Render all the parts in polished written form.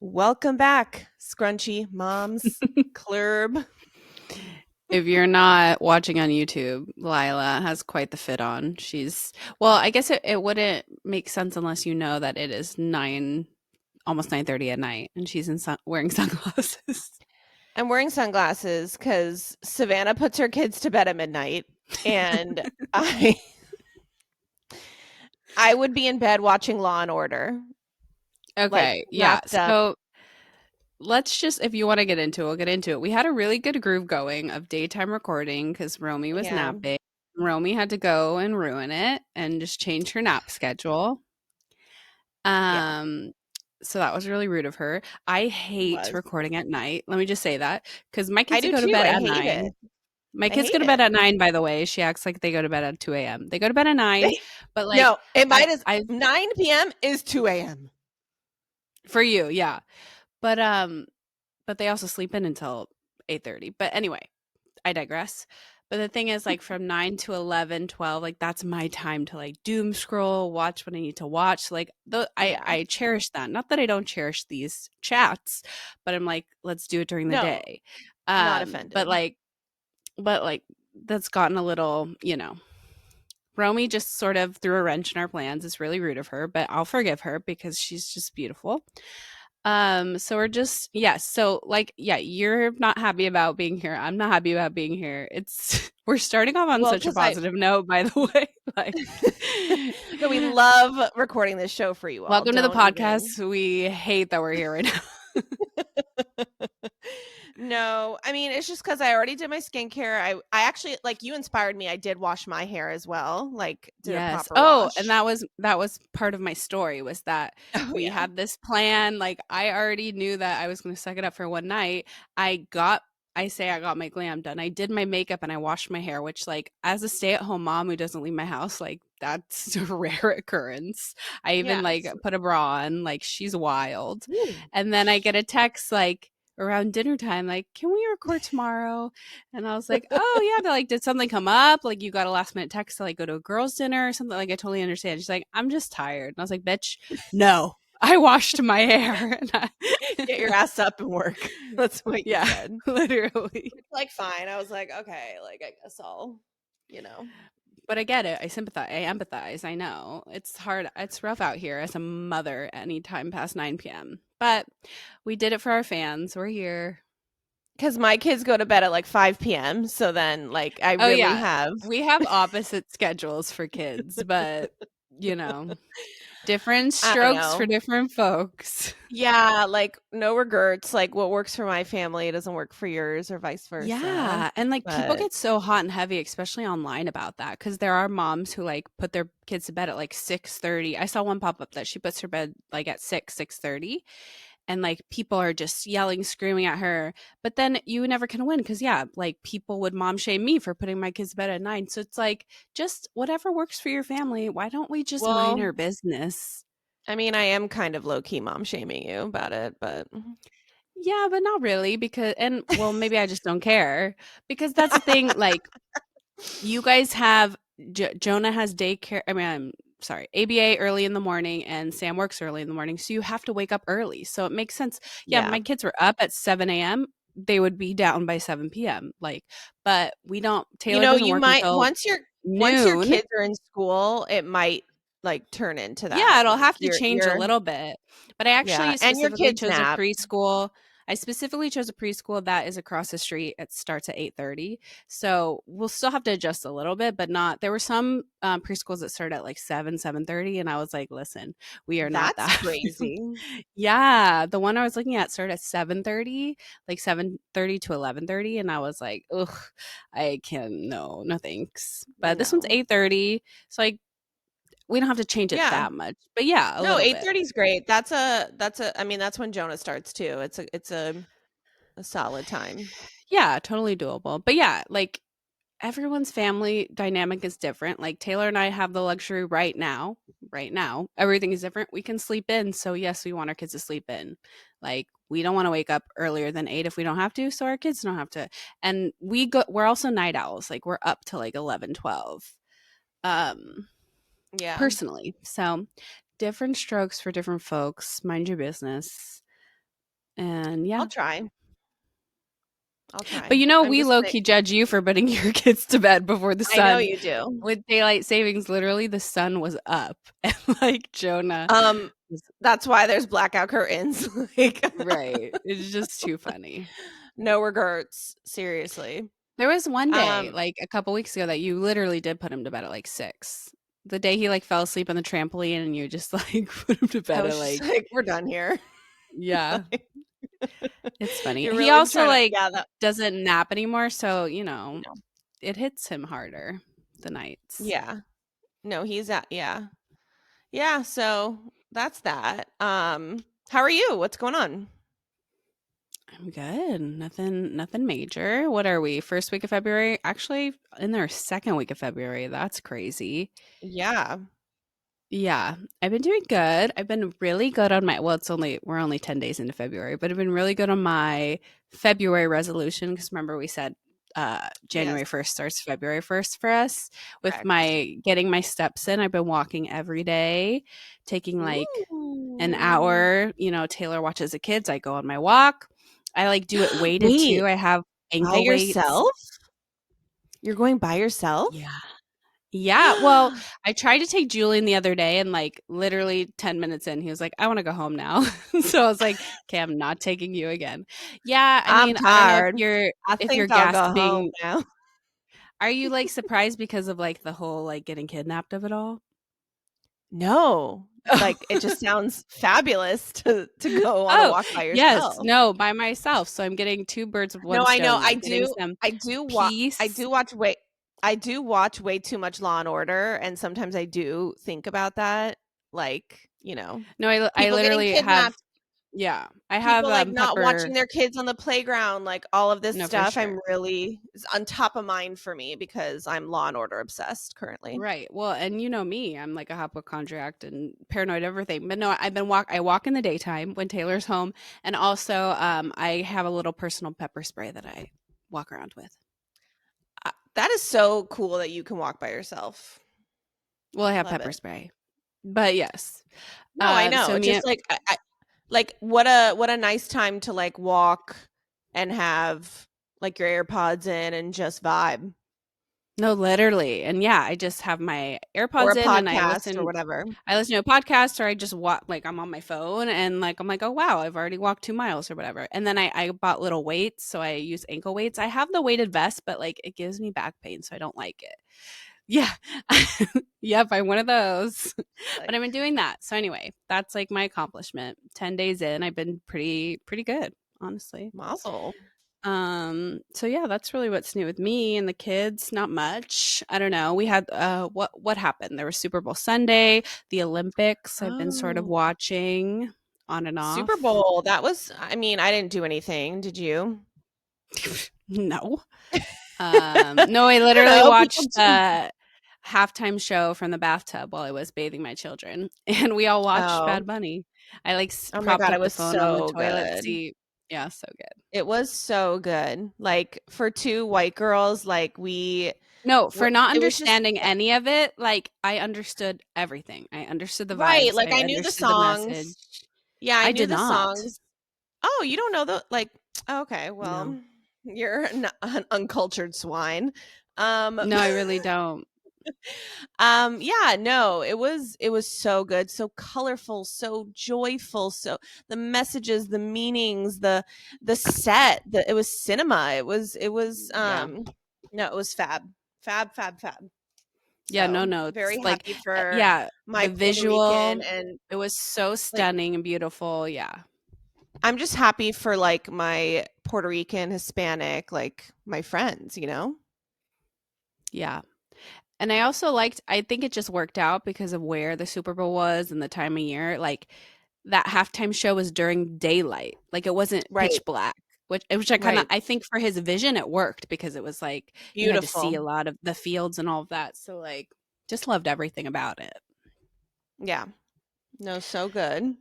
Welcome back, Scrunchy Moms Club. If you're not watching on YouTube, Lyla has quite the fit on. Well, I guess it wouldn't make sense unless you know that it is almost 9:30 at night, and she's wearing sunglasses. I'm wearing sunglasses because Savannah puts her kids to bed at midnight, and I I would be in bed watching Law and Order, like Okay, yeah. wrapped up. So let's just, if you want to get into it, we'll get into it. We had a really good groove going of daytime recording because Romy was Yeah, napping. Romy had to go and ruin it and just change her nap schedule. yeah, Um, so that was really rude of her. I it hate was. recording at night. Let me just say that because my I kids do go to too. bed I at hate 9. it. My I kids hate go to it. bed at 9, by the way. She acts like they go to bed at 2 a.m. They go to bed at 9, They, but like no, it I might as I 9 p.m. is 2 a.m. for you, yeah. But they also sleep in until 8:30. But anyway, I digress. But the thing is, like, from 9 to 11, 12, like, that's my time to, like, doom scroll, watch what I need to watch. Like, Yeah, I cherish that. Not that I don't cherish these chats, but I'm like, let's do it during the no, day. not Um, but offended. like, but like, that's gotten a little, Romy just sort of threw a wrench in our plans. It's really rude of her, but I'll forgive her because she's just beautiful. So we're just so like you're not happy about being here. I'm not happy about being here. It's we're starting off on Well, such a because I positive note, by the way. Like no, we love recording this show for you all. welcome to the Don't even. podcast. We hate that we're here right now. No, I mean, it's just because I already did my skincare. I actually, like, you inspired me. I did wash my hair as well, like, did a Yes. proper Oh, and wash. that was part of my story was that Oh, we yeah. had this plan. Like I already knew that I was going to suck it up for one night. I got I got my glam done. I did my makeup and I washed my hair, which like as a stay-at-home mom who doesn't leave my house, like that's a rare occurrence. I even like Yes. put a bra on, like she's wild. Ooh. And then I get a text like around dinner time like, "Can we record tomorrow?" And I was like, "Oh yeah." They're like, "Did something come up? Like you got a last minute text to like go to a girls' dinner or something?" Like I totally understand. She's like, "I'm just tired." And I was like, "Bitch, no. I washed my hair." Get your ass up and work. That's what you Yeah, said. literally. It's like, fine. I was like, okay, like, I guess I'll, you know. But I get it. I sympathize. I empathize. I know it's hard. It's rough out here as a mother anytime past 9 p.m. But we did it for our fans. We're here. Because my kids go to bed at like 5 p.m. So then, like, I Oh really yeah, have, we have opposite schedules for kids, but you know, different I don't strokes for know. different folks. Yeah, like, no regrets, like, what works for my family doesn't work for yours or vice versa, Yeah, and, like, people but get so hot and heavy, especially online about that, because there are moms who, like, put their kids to bed at, like, 6:30. I saw one pop up that she puts her bed, like, at 6:30, and, like, people are just yelling, screaming at her, but then you never can win because yeah, like, people would mom shame me for putting my kids to bed at 9, so it's like, just whatever works for your family, why don't we just mind well, our business? I mean, I am kind of low key mom shaming you about it, but Yeah, but not really well, maybe I just don't care, because that's the thing, like you guys have Jonah has daycare. I mean, I'm sorry, ABA early in the morning, and Sam works early in the morning, so you have to wake up early. So it makes sense. Yeah, yeah. my kids were up at 7 a.m. They would be down by 7 p.m. Like, but we don't. You Taylor know, doesn't you work might until once your noon. kids are in school, it might, like, turn into Yeah, that, it'll like, have to change a little bit. But I yeah, actually and your specifically kids chose a nap. preschool. I specifically chose a preschool that is across the street. It starts at 8:30. So we'll still have to adjust a little bit, but not there were some preschools that start at like 7:30, and I was like, listen, we are not That's that. crazy. Yeah. The one I was looking at started at 7:30, like 7:30 to 11:30. And I was like, ugh, I can no thanks. But this one's No. 8:30. So like we don't have to change it Yeah. that much, but yeah, a No, little bit. 8:30 is great. That's a I mean, that's when Jonah starts too. It's a solid time. Yeah, totally doable. But yeah, like everyone's family dynamic is different. Like Taylor and I have the luxury right now. Right now, everything is different. We can sleep in. So yes, we want our kids to sleep in. Like we don't want to wake up earlier than 8 if we don't have to, so our kids don't have to. And we're also night owls. Like we're up to like 11, 12. Um Yeah. personally. So different strokes for different folks. Mind your business. And I'll yeah. try. I'll But try. you know, I'm we just low gonna key judge you for putting your kids to bed before the I know sun. you do. With daylight savings, literally the sun was up, and like Jonah Um, was that's why there's blackout curtains. Like, right. It's just too funny. no regrets. Seriously. There was one day, Um, like a couple weeks ago, that you literally did put him to bed at like 6. The day he like fell asleep on the trampoline, and you just like put him to I bed was at just like like, we're done here. yeah. Like, It's funny. you're He really also trying to, like yeah, that, doesn't nap anymore, so no. it hits him harder the nights. Yeah. No, he's at, yeah. Yeah. So that's that. How are you? What's going on? I'm good. Nothing major. What are we? First week of February? Actually, in their second week of February. That's crazy. Yeah. Yeah, I've been doing good. I've been really good on my we're only 10 days into February, but I've been really good on my February resolution because remember we said Yes. January 1st starts February 1st for us with Correct. my getting my steps in. I've been walking every day, taking like an Ooh. hour. Taylor watches the kids. I go on my walk. I like do it weighted Wait, too. I have by ankle weights. yourself? You're going by yourself? Yeah. Yeah, well, I tried to take Julian the other day and, like, literally 10 minutes in, he was like, "I wanna go home now." So I was like, "'Kay, I'm not taking you again." Yeah, I I'm mean, I don't know tired. I if you're think I'll go home gasping. now. Are you, like, surprised because of, like, the whole, like, getting kidnapped of it all? No. Like, it just sounds fabulous to go on a Oh, walk by yes. yourself. No, by myself, so I'm getting 2 birds with No, 1 I know. stone, like, getting some I peace. do watch way too much Law& and Order, and sometimes I do think about that, like, No, I people getting literally have kidnapped, yeah. I have, people, like, not watching Pepper. their kids on the playground, like, all of this No, for stuff, sure. I'm really is on top of mind for me because I'm Law& and Order obsessed currently. Right. Well, and you know me, I'm like a hypochondriac and paranoid everything. But no, I walk in the daytime when Taylor's home, and also I have a little personal pepper spray that I walk around with. That is so cool that you can walk by yourself. Well, I have Love pepper it. spray. But yes. No, I know. So It's me just and like like what a nice time to like walk and have like your AirPods in and just vibe no, literally. And yeah, I just have my or a AirPods in and podcast or whatever. I listen to a podcast, or I just walk like I'm on my phone and like I'm like, oh wow, I've already walked 2 miles or whatever. And then I bought little weights, so I use ankle weights. I have the weighted vest, but like it gives me back pain, so I don't like it. Yeah. Yep, I'm one of those. But Like I've been doing that. So anyway, that's like my accomplishment. 10 days in, I've been pretty good, honestly. mazel. So yeah, that's really what's new with me and the kids. Not much. I don't know. We had what happened? There was Super Bowl Sunday, the Olympics. I've been sort of Oh, watching on and Super off. Bowl. That was I mean, I didn't do anything. Did you? No. No, I I don't literally know. People watched do. the halftime show from the bathtub while I was bathing my children, and we all watched Oh. Bad Bunny. I like Oh my propped god, it up the was phone on the so toilet good. seat. Yeah, so good. It was so good. Like for two white girls, like No, for not it was just understanding any of it, like I understood everything. I understood the right. vibes. Like I I knew the understood the message. songs. Yeah, I I knew did the not. songs. Oh, you don't know the like okay, No. well, you're an uncultured swine. Um No, I really don't. yeah, no, it was so good, so colorful, so joyful, so the messages, the meanings, the set, it was cinema. It was Yeah. no, it was fab. Fab, fab, fab. Yeah, no So, notes. very Like happy for yeah, my the Puerto Rican visual, and it was so like stunning and beautiful. Yeah. I'm just happy for like my Puerto Rican, Hispanic, like my friends. Yeah. And I also liked I think it just worked out because of where the Super Bowl was and the time of year. Like that halftime show was during daylight. Like it wasn't Right, pitch black, which I kind of right. I think for his vision it worked because it was like you had to see Beautiful. a lot of the fields and all of that. So like just loved everything about it. Yeah. No, so good.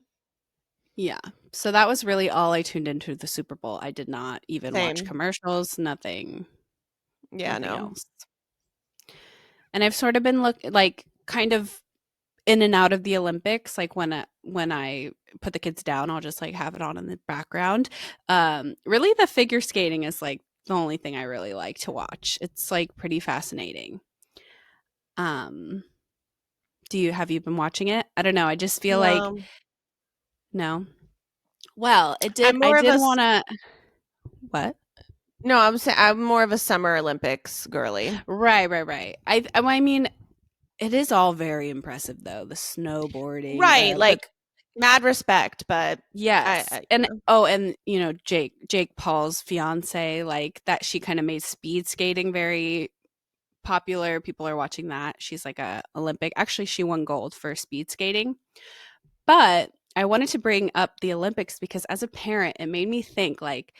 Yeah. So that was really all I tuned into the Super Bowl. I did not even watch Same. commercials, nothing, Yeah, nothing no. else. And I've sort of been kind of in and out of the Olympics, like when I put the kids down, I'll just like have it on in the background. Really the figure skating is like the only thing I really like to watch. It's like pretty fascinating. Um, have you been watching it? I don't know. I just feel like No, no. Well, I'm I more of did want to what? no, I'm saying I'm more of a Summer Olympics girly. Right, right, right. I mean, it is all very impressive though. The snowboarding, Right, the but like mad respect, but yes. I And oh, and you know, Jake Paul's fiance, like that she kind of made speed skating very popular. People are watching that. She's like a Olympic. Actually, she won gold for speed skating. But I wanted to bring up the Olympics because as a parent, it made me think like,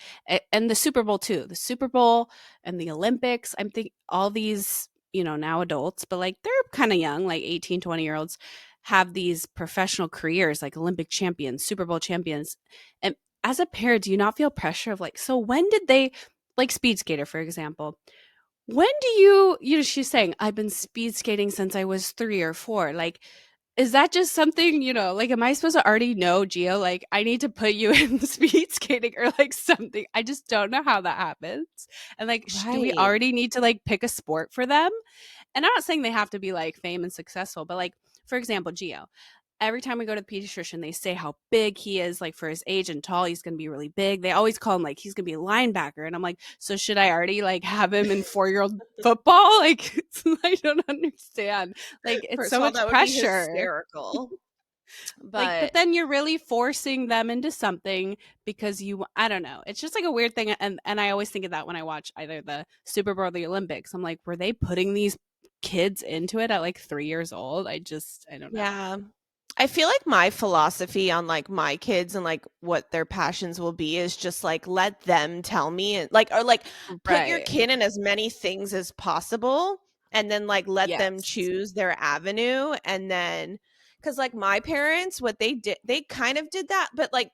and the Super Bowl too, the Super Bowl and the Olympics. I'm thinking all these, you know, now adults, but like they're kind of young, like 18, 20-year olds have these professional careers like Olympic champions, Super Bowl champions. And as a parent, do you not feel pressure of like, so when did they, like speed skater, for example, when do you know, she's saying, I've been speed skating since I was 3 or 4. Like, is that just something, you know, like, am I supposed to already know, Gio? Like, I need to put you in speed skating or like something. I just don't know how that happens. And like, do we right. already need to like pick a sport for them? And I'm not saying they have to be like fame and successful, but like, for example, Gio, every time we go to the pediatrician, they say how big he is, like for his age and tall, he's gonna be really big. They always call him like he's gonna be a linebacker. And I'm like, so should I already like have him in 4-year-old football? Like I don't understand. Like it's First so of all, much that would be pressure. hysterical. Like, but But then you're really forcing them into something because I don't know. It's just like a weird thing. And I always think of that when I watch either the Super Bowl or the Olympics. I'm like, were they putting these kids into it at like 3 years old? I don't know. yeah. I feel like my philosophy on like my kids and like what their passions will be is just like let them tell me and like or like put your Right. kid in as many things as possible and then like let them Yes. choose their avenue and then cuz like my parents what they did they kind of did that but like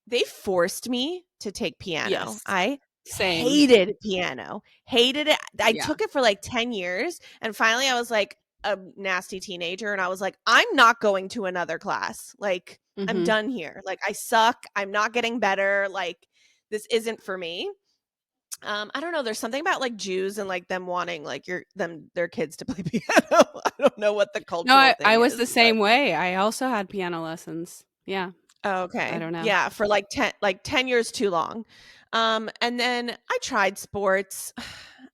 they forced me to take piano. Yes. I Same. hated piano. Hated it. I Yeah. took it for like 10 years and finally I was like a nasty teenager and I was like I'm not going to another class. Like I'm Mhm. done here. Like I suck. I'm not getting better. Like this isn't for me. I don't know. There's something about like Jews and like them wanting like their kids to play piano. I don't know what the No, cultural I thing was the is, but same way. I also had piano lessons. Yeah. oh, I okay. don't know. Yeah, for like 10 years too long. And then I tried sports.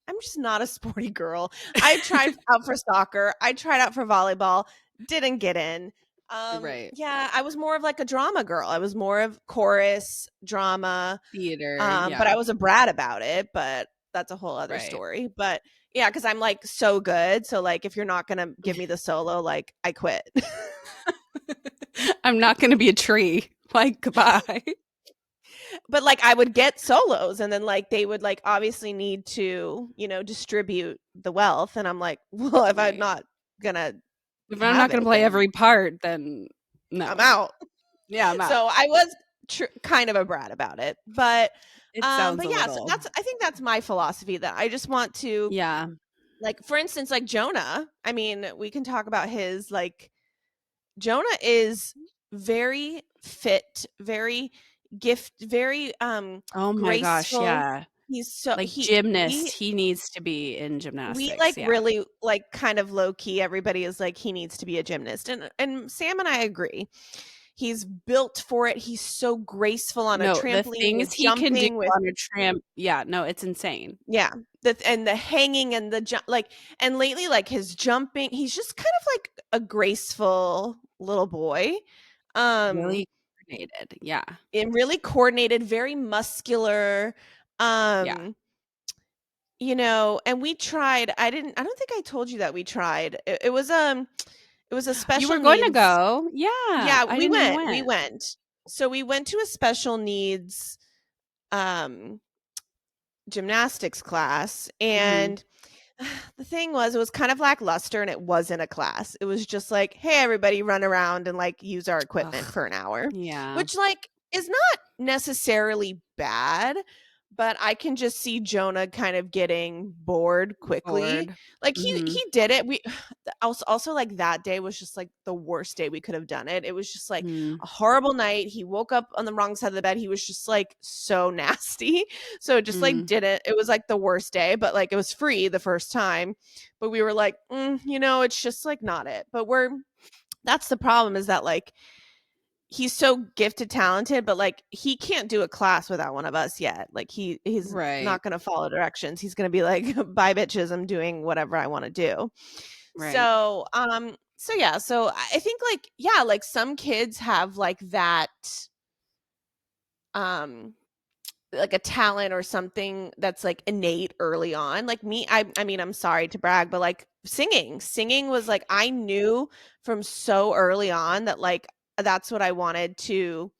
I'm just not a sporty girl. I tried out for soccer. I tried out for volleyball. Didn't get in. Right. Yeah, I was more of like a drama girl. I was more of chorus, drama. Theater. But Yeah. I was a brat about it, but that's a whole other Right. story. But yeah, because I'm like so good. So like if you're not gonna give me the solo, like I quit. I'm not going to be a tree. Like, goodbye. But like I would get solos and then like they would like obviously need to, distribute the wealth and I'm like, well, if I'm Right. not gonna If I'm have not going to it, play then every part, then I'm no. out. Yeah, I'm out. So I was kind of a brat about it. It sounds But a yeah, so little. I think that's my philosophy that I just want to Yeah. like for instance like Jonah, I mean, we can talk about his like Jonah is very fit, very very Oh my gosh. graceful. Yeah. He's so Like he gymnast. we He needs to be in we gymnastics. like Yeah. really like kind of low key everybody is like he needs to be a gymnast and Sam and I agree. He's built for it. He's so graceful on a No, the trampoline things with he can do jumping with on a tram. Yeah. No, it's insane. yeah. And the hanging and the jump like and lately like his jumping, he's just kind of like a graceful little boy. Um Really coordinated. Yeah. and really coordinated, very muscular. Yeah. Um, and we tried. I don't think I told you that we tried. It was a You special were going to needs. go. Yeah. Yeah, I we didn't know you went. We went. went. So we went to a special needs um gymnastics class Hmm. and the thing was it was kind of lackluster and it wasn't a class. It was just like, hey everybody run around and like use our equipment Ugh. for an hour, Yeah. which like is not necessarily bad, but I can just see Jonah kind of getting bored quickly. Bored. Like Mhm. he did it. We also like that day was just like the worst day we could have done it. It was just like Mm. a horrible night. He woke up on the wrong side of the bed. He was just like so nasty. So it just like Mm. didn't. It was like the worst day, but like it was free the first time. But we were like, it's just like not it. But that's the problem is that like he's so gifted talented, but like he can't do a class without one of us yet. Like he's Right. not going to follow directions. He's going to be like, bye bitches, I'm doing whatever I want to do. Right. So yeah, so I think like yeah, like some kids have um like a talent or something that's like innate early on. Like me, I mean, I'm sorry to brag, but like singing was like I knew from so early on that like that's what I wanted to.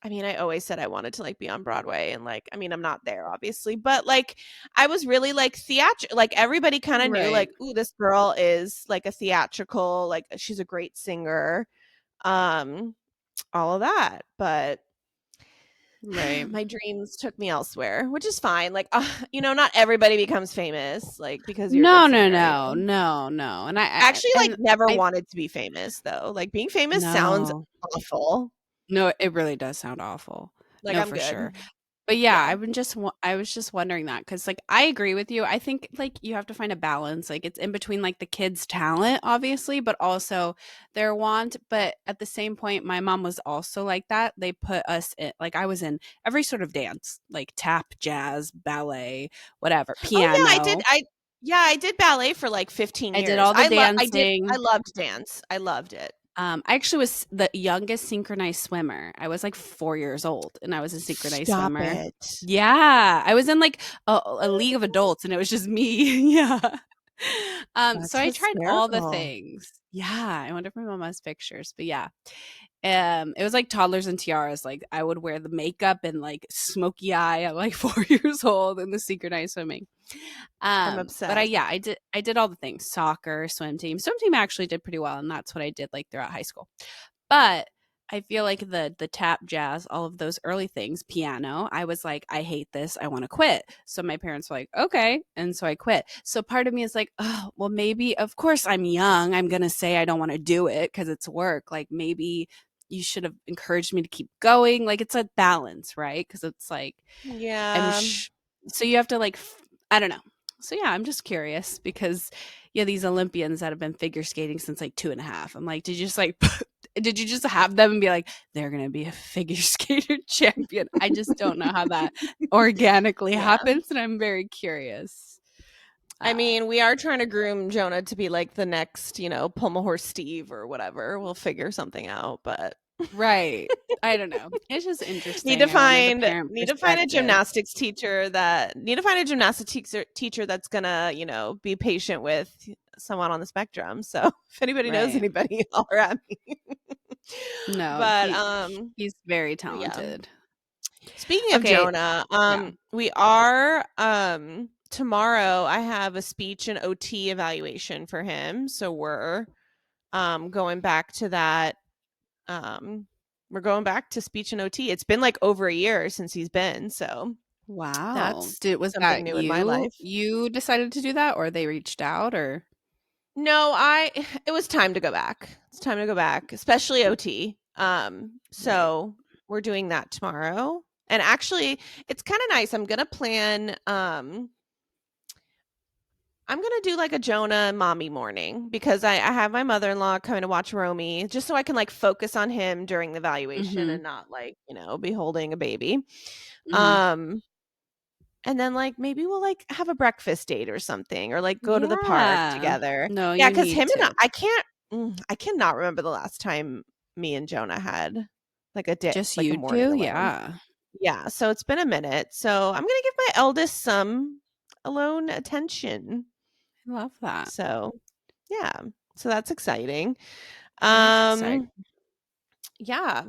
I mean, I always said I wanted to like be on Broadway and like I mean, I'm not there obviously, but like I was really like theatrical. Like everybody kind of knew Right. like, ooh, this girl is like a theatrical, like she's a great singer. Um all of that. But Right. my dreams took me elsewhere, which is fine. Like, not everybody becomes famous like because you're a good No, no, singer, no. No, no. And I actually like and never I wanted to be famous though. Like being famous sounds no. awful. No, it really does sound awful. Like No, I'm for sure. good. But yeah, Yeah. I was just wondering that cuz like I agree with you. I think like you have to find a balance. Like it's in between like the kids' talent obviously, but also their want, but at the same point my mom was also like that. They put us in like I was in every sort of dance, like tap, jazz, ballet, whatever, Oh yeah, I did. piano. I did ballet for like 15 I did years. all the I dancing. loved dance. I loved it. I actually was the youngest synchronized swimmer. I was like 4 years old and I was a synchronized Stop swimmer. it. Yeah, I was in like a league of adults and it was just me. Yeah. So That's I tried all the hysterical. things. Yeah, I wonder if my mom has pictures, but yeah. It was like toddlers and tiaras. Like I would wear the makeup and like smoky eye at like 4 years old in the synchronized swimming. I'm But obsessed. I did all the things. Soccer, swim team. Swim team actually did pretty well, and that's what I did like throughout high school. But I feel like the tap jazz, all of those early things, piano, I was like, I hate this. I want to quit. So my parents were like, okay. And so I quit. So part of me is like, oh, well, maybe, of course, I'm young. I'm going to say I don't want to do it because it's work. Like maybe you should have encouraged me to keep going. Like it's a balance, right? Because it's like, Yeah. so you have to like, I don't know. So yeah, I'm just curious because yeah, these Olympians that have been figure skating since like 2.5. I'm like, did you just like did you just have them and be like, they're gonna be a figure skater champion? I just don't know how that organically Yeah. happens, and I'm very curious. I Uh, mean, we are trying to groom Jonah to be like the next, pull my horse Steve or whatever. We'll figure something out, but right. I don't know. It's just need to interesting. I wanted the find parent need to find a perspective. gymnastics teacher that need to find a gymnastics teacher that's gonna, be patient with someone on the spectrum. So if anybody knows Right. anybody, holler at me. No, But he's very yeah. talented. Speaking of Okay. Jonah, Yeah. we are tomorrow I have a speech and OT evaluation for him. So going back to that. Um we're going back to speech and OT. It's been like over a year since he's been, so Wow. that's Did was something that new in my you? life. You decided to do that or they reached out or No, I it was time to go back. It's time to go back, especially OT. right. So we're doing that tomorrow. And actually, it's kind of nice. I'm gonna do like a Jonah and mommy morning because I have my mother-in-law coming to watch Romy just so I can like focus on him during the evaluation and Mhm. not like, be holding a baby. Mhm. Um and then like maybe we'll like have a breakfast date or something or like go to the park Yeah. together. No, Yeah, you cuz need him and to. I cannot remember the last time me and Jonah had Just like a you morning 2? alone. Yeah. Yeah, so it's been a minute. So I'm going to give my eldest some alone attention. I love that. So, yeah. So that's exciting. That is exciting. Um yeah.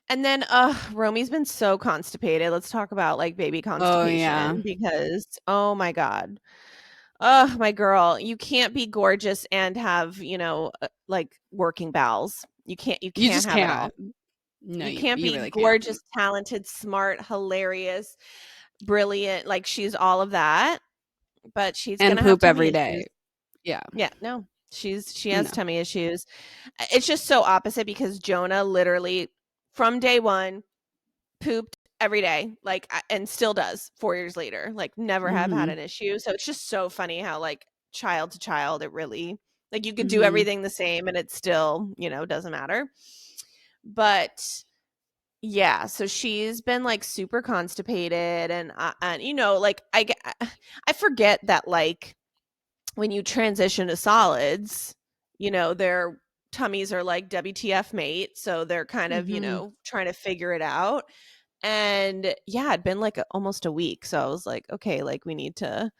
And then Romy's been so constipated. Let's talk about like baby Oh, yeah. constipation because oh my god. Oh, my girl, you can't be gorgeous and have, like working bowels. You You can't just have it all. can't. No, You can't you be really can't. gorgeous, talented, smart, hilarious, brilliant, like she's all of that, but she's And gonna have poop tummy every day. issues. Yeah. Yeah, no. She has No. tummy issues. It's just so opposite because Jonah literally from day 1 pooped every day, like, and still does 4 years later, like, never have had Mhm. an issue. So it's just so funny how, like, child to child, it really, like, you could do Mhm. everything the same and it still, doesn't matter. But yeah, so she's been like super constipated, and like I forget that, like, when you transition to solids, their tummies are like WTF mate, so they're kind of, Mhm. trying to figure it out. And yeah, it'd been like almost a week. So I was like, okay, like we need to,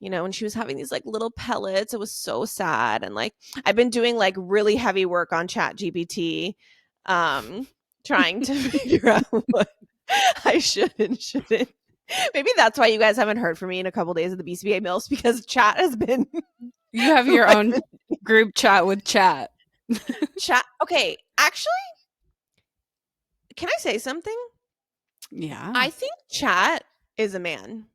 and she was having these like little pellets. It was so sad. And like I've been doing like really heavy work on ChatGPT, um, trying to figure out what I should and shouldn't. Maybe that's why you guys haven't heard from me in a couple days of the BCBA mills, because chat has been You have who your I've own been group chat with chat. chat. Okay, actually, can I say something? Yeah. I think chat is a man.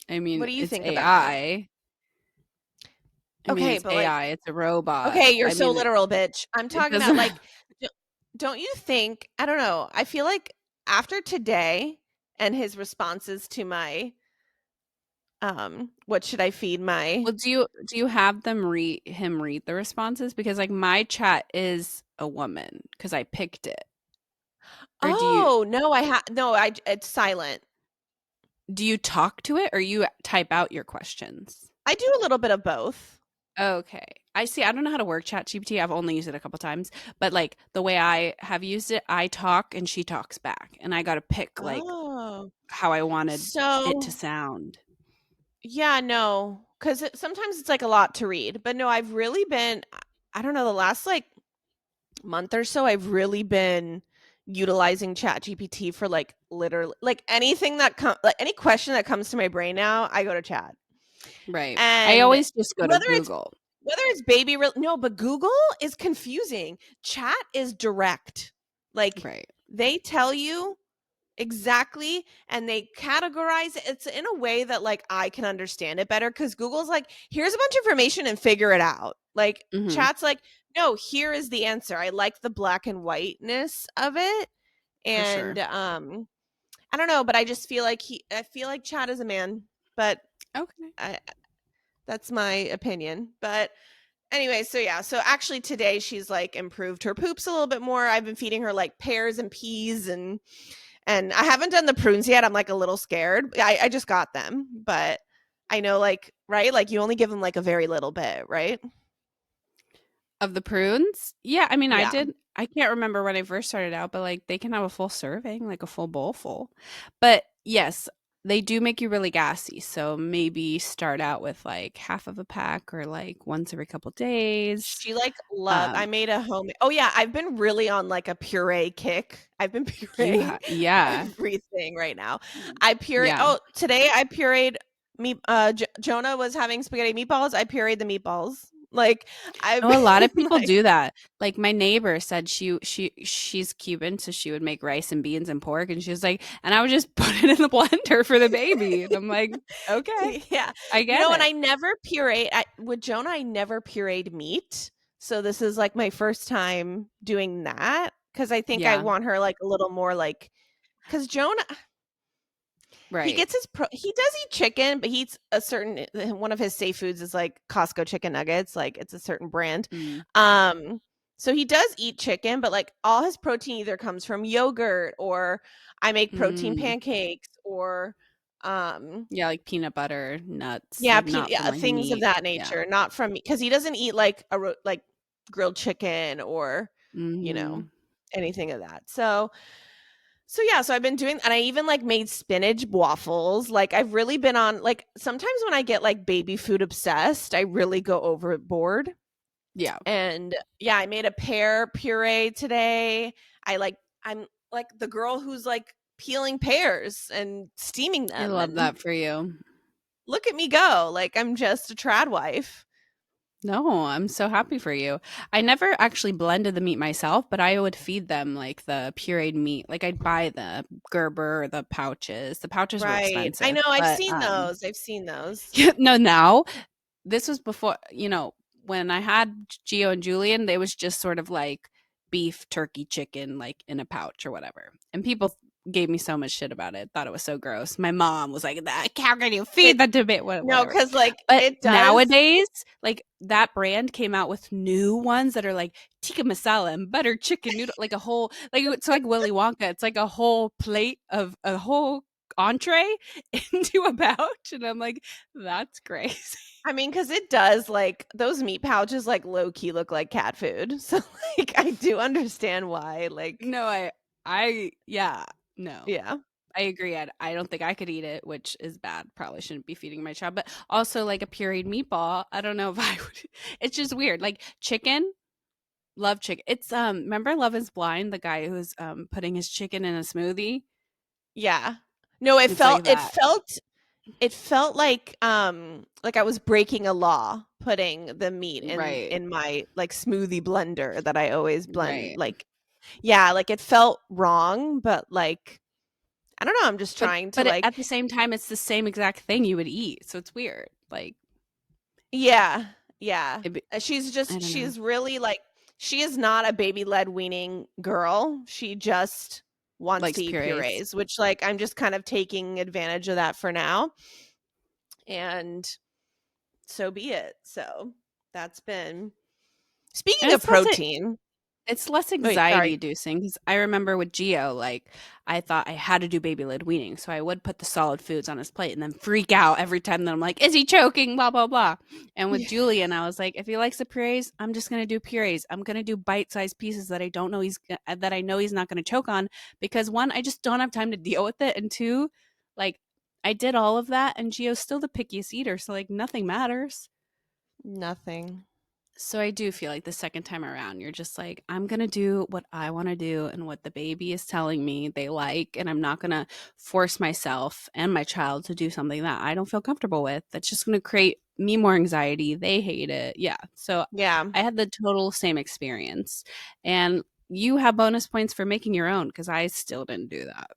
I What mean, do you it's think about that? AI. I mean, Okay, it's but like, AI. It's a robot. okay, you're I so mean, literal, bitch. I'm it talking about doesn't like, d- don't you think? I don't know. I feel like after today and his responses to my, what should I feed my? Well, do you have read the responses? Because like my chat is a woman because I picked it. Or Oh no, no, it's silent. do you talk to it or you type out your questions? I do a little bit of both. Okay. I see. I don't know how to work ChatGPT. I've only used it a couple times, but like the way I have used it, I talk and she talks back, and I got to pick like Oh, how I wanted it to so sound. yeah, no, because sometimes it's like a lot to read, but no, I've really been. I don't know, the last like month or so, I've really been utilizing ChatGPT for like literally like anything that like any question that comes to my brain now, I go to Chat. Right. I And always just go to whether it's Google. baby real no, but Google is confusing. Chat is direct. Like Right. they tell you exactly, and they categorize it. It's in a way that like I can understand it better, because Google's like, here's a bunch of information and figure it out. Like Mhm. Chat's like, no, here is the answer. I like the black and whiteness of it. For And sure. I don't know, but I feel like Chat is a man, but Okay. I that's my opinion. But anyway, so yeah, so actually today she's like improved her poops a little bit more. I've been feeding her like pears and peas, and I haven't done the prunes yet. I'm like a little scared. I just got them, but I know, like, right? Like you only give them like a very little bit, right? Of the prunes? Yeah, I mean, I Yeah. did. I can't remember when I first started out, but like they can have a full serving, like a full bowl full. But yes, they do make you really gassy. So maybe start out with like half of a pack or like once every couple days. She like love. I Um, made a home. Oh yeah, I've been really on like a puree kick. I've been pureeing yeah. everything right now. I puree. Yeah. Oh, today I pureed me. Jonah was having spaghetti meatballs. I pureed the meatballs. Like I've Oh, a lot of been people like, do that. Like my neighbor said she's Cuban, so she would make rice and beans and pork, and she was like, and I would just put it in the blender for the baby. And I'm like, okay, yeah, I get and it. I never puree. With Jonah, I never pureed meat. So this is like my first time doing that, because I think I Yeah, want her like a little more like, because Jonah, he right. gets he does eat chicken, but he eats a certain one of his safe foods is like Costco chicken nuggets, like it's a certain brand. Mm, Um, so he does eat chicken, but like all his protein either comes from yogurt, or I make protein mm. pancakes, or Yeah, like peanut butter, nuts, yeah, like not from yeah, like things of meat. that Yeah. nature, not from me, because he doesn't eat like like grilled chicken, or you know Mhm. anything of that. So yeah, so I've been doing, and I even like made spinach waffles. Like I've really been on, like, sometimes when I get like baby food obsessed, I really go overboard. Yeah. And yeah, I made a pear puree today. I'm like the girl who's like peeling pears and steaming I them, love and that for you. look at me go. Like I'm just a trad wife. No, I'm so happy for you. I never actually blended the meat myself, but I would feed them like the pureed meat. Like I'd buy the Gerber or the pouches. The pouches were Right. I expensive, know, I've but seen those, I've seen those. no, now this was before, when I had Gio and Julian, they was just sort of like beef, turkey, chicken, like in a pouch or whatever. And people gave me so much shit about it. Thought it was so gross. My mom was like, "That how can you It feed that to me?" No, Whatever. because like, But it does. nowadays, like that brand came out with new ones that are like tikka masala and butter chicken noodle, like a whole, like it's like Willy Wonka. It's like a whole plate of a whole entree into a pouch, and I'm like, that's crazy. I mean, because it does, like, those meat pouches, like, low key look like cat food. So, like, I do understand why, like, No, yeah, no. yeah. I agree. I don't think I could eat it, which is bad. Probably shouldn't be feeding my child. But also, like a pureed meatball, I don't know if I would. It's just weird. Like chicken, love chicken. It's remember Love Is Blind, the guy who's putting his chicken in a smoothie. Yeah. No, it It's felt like it that, felt it felt like I was breaking a law putting the meat right? in my, like, smoothie blender that I always blend, Right. like, yeah, like, it felt wrong, but, like, I don't know, I'm just But trying to, but like, at the same time, it's the same exact thing you would eat. So it's weird. Like yeah, yeah. it be, I don't know. She's really, like, she is not a baby-led weaning girl. She just wants to Likes eat purees. purees, which, like, I'm just kind of taking advantage of that for now, and so be it. So, that's been And speaking of protein. it's less Wait, anxiety sorry. inducing because I remember with Geo, like I thought I had to do baby led weaning, so I would put the solid foods on his plate and then freak out every time that I'm like, "Is he choking?" Blah blah blah. And with Yeah. Julian, I was like, "If he likes the purees, I'm just gonna do purees. I'm gonna do bite sized pieces that I don't know that I know he's not gonna choke on because one, I just don't have time to deal with it, and two, like I did all of that, and Geo's still the pickiest eater, so like nothing matters." Nothing. So I do feel like the second time around, you're just like, I'm going to do what I want to do and what the baby is telling me they like. And I'm not going to force myself and my child to do something that I don't feel comfortable with. That's just going to create me more anxiety. They hate it. Yeah. So Yeah. I had the total same experience. And you have bonus points for making your own because I still didn't do that.